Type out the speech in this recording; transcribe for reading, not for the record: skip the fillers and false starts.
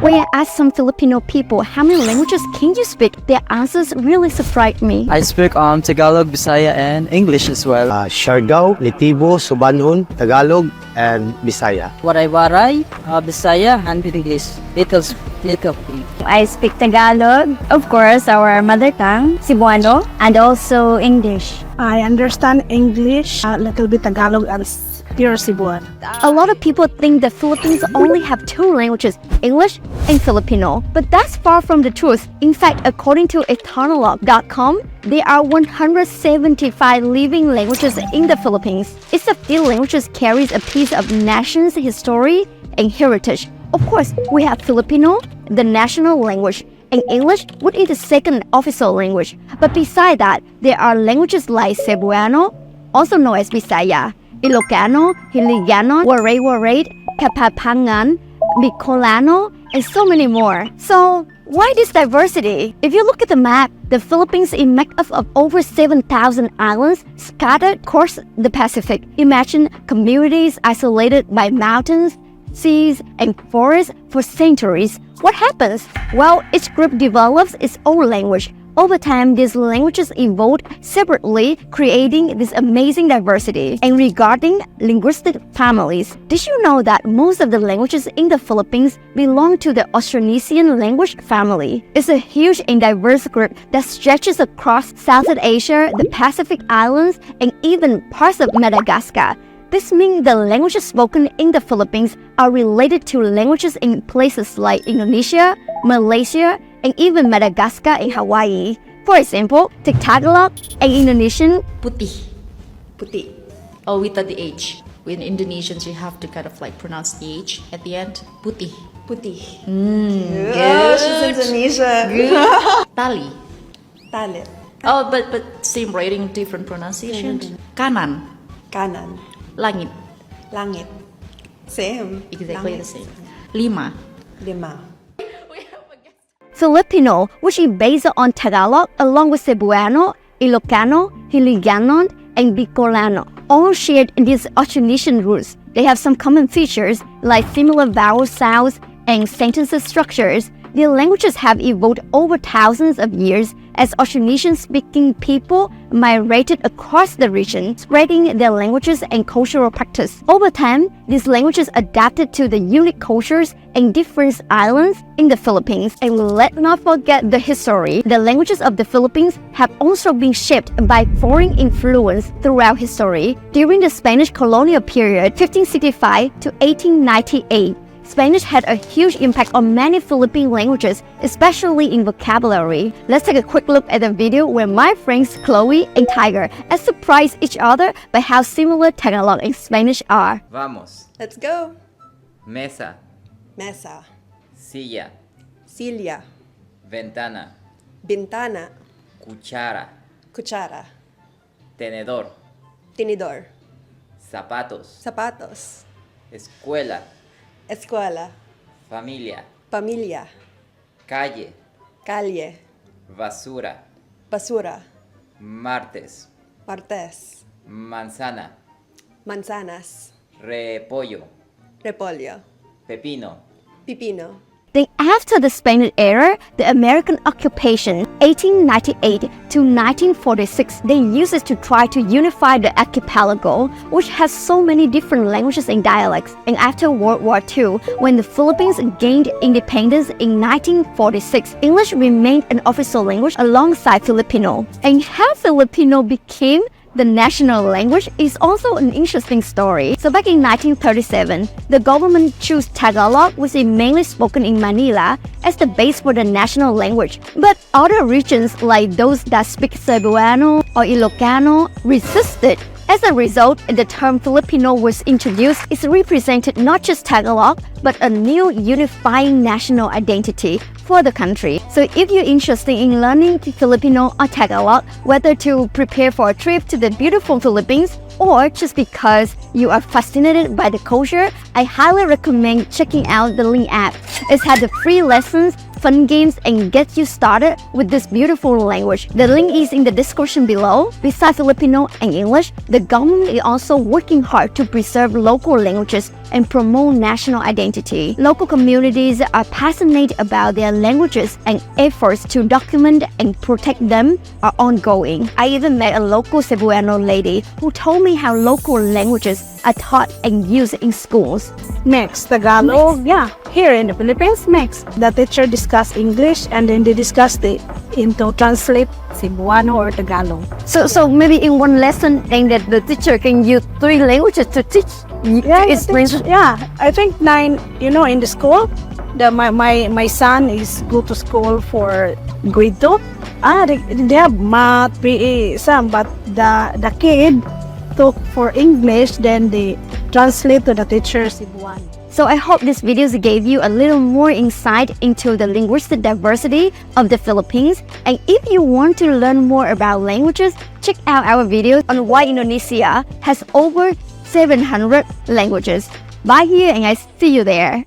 When I asked some Filipino people how many languages can you speak, their answers really surprised me. I speak Tagalog, Bisaya, and English as well. Siargao, Litibo, Subanhon, Tagalog, and Bisaya. Waray-waray, Bisaya, and English. Little. I speak Tagalog, of course, our mother tongue, Cebuano, and also English. I understand English, a little bit Tagalog, and pure Cebuano. A lot of people think the Philippines only have two languages, English and Filipino, but that's far from the truth. In fact, according to Tagalog.com, there are 175 living languages in the Philippines. Each of these languages carries a piece of nation's history and heritage. Of course, we have Filipino, the national language, and English, which is the second official language. But beside that, there are languages like Cebuano, also known as Bisaya, Ilocano, Hiligano, Waray-waray, Kapampangan, Bicolano, and so many more. So, why this diversity? If you look at the map, the Philippines is made up of over 7,000 islands scattered across the Pacific. Imagine communities isolated by mountains, seas, and forests for centuries. What happens? Well, each group develops its own language. Over time, these languages evolved separately, creating this amazing diversity. And regarding linguistic families, did you know that most of the languages in the Philippines belong to the Austronesian language family? It's a huge and diverse group that stretches across Southeast Asia, the Pacific Islands, and even parts of Madagascar. This means the languages spoken in the Philippines are related to languages in places like Indonesia, Malaysia, and even Madagascar and Hawaii. For example, Tagalog and Indonesian Putih. Oh, without the H. With Indonesians, you have to kind of like pronounce the H at the end. Putih. Oh, she's Indonesian. Tali. Tali. Oh, but same writing, different pronunciation. Kanan. Kanan. Langit. Langit. Same. Exactly Langit. the same. Lima. Lima. Filipino, which is based on Tagalog, along with Cebuano, Ilocano, Hiligano, and Bicolano, all shared these Austronesian roots. They have some common features like similar vowel sounds and sentence structures. Their languages have evolved over thousands of years as Austronesian-speaking people migrated across the region, spreading their languages and cultural practice. Over time, these languages adapted to the unique cultures and different islands in the Philippines. And let's not forget the history. The languages of the Philippines have also been shaped by foreign influence throughout history. During the Spanish colonial period, 1565 to 1898, Spanish had a huge impact on many Philippine languages, especially in vocabulary. Let's take a quick look at the video where my friends Chloe and Tiger have surprised each other by how similar Tagalog and Spanish are. Vamos. Let's go. Mesa. Mesa. Silla. Silla. Ventana. Bintana. Cuchara. Cuchara. Tenedor. Tinidor. Zapatos. Zapatos. Escuela. Escuela. Familia. Familia. Calle. Calle. Basura. Basura. Martes. Martes. Manzana. Manzanas. Repollo. Repollo. Pepino. Pipino. Then after the Spanish era, the American occupation, 1898 to 1946, they used it to try to unify the archipelago, which has so many different languages and dialects. And after World War II, when the Philippines gained independence in 1946, English remained an official language alongside Filipino. And how Filipino became the national language is also an interesting story. So back in 1937, the government chose Tagalog, which is mainly spoken in Manila, as the base for the national language. But other regions like those that speak Cebuano or Ilocano resisted. As a result, the term Filipino was introduced. It represented not just Tagalog, but a new unifying national identity for the country. So if you're interested in learning Filipino or Tagalog, whether to prepare for a trip to the beautiful Philippines or just because you are fascinated by the culture, I highly recommend checking out the Ling app. It's had the free lessons, fun games, and get you started with this beautiful language. The link is in the description below. Besides Filipino and English, the government is also working hard to preserve local languages and promote national identity. Local communities are passionate about their languages, and efforts to document and protect them are ongoing. I even met a local Cebuano lady who told me how local languages are taught and used in schools. Mix Tagalog. Yeah, here in the Philippines, mix. The teacher discuss English and then they discuss into translate Cebuano or Tagalog. So maybe in one lesson, then that the teacher can use 3 languages to teach. I think 9. In the school, my son is go to school for grade 2. They have math, PE, some, but the kid took for English, then they translate to the teacher Cebuano. So I hope this video gave you a little more insight into the linguistic diversity of the Philippines. And if you want to learn more about languages, check out our videos on why Indonesia has over 700 languages. Bye here and I see you there.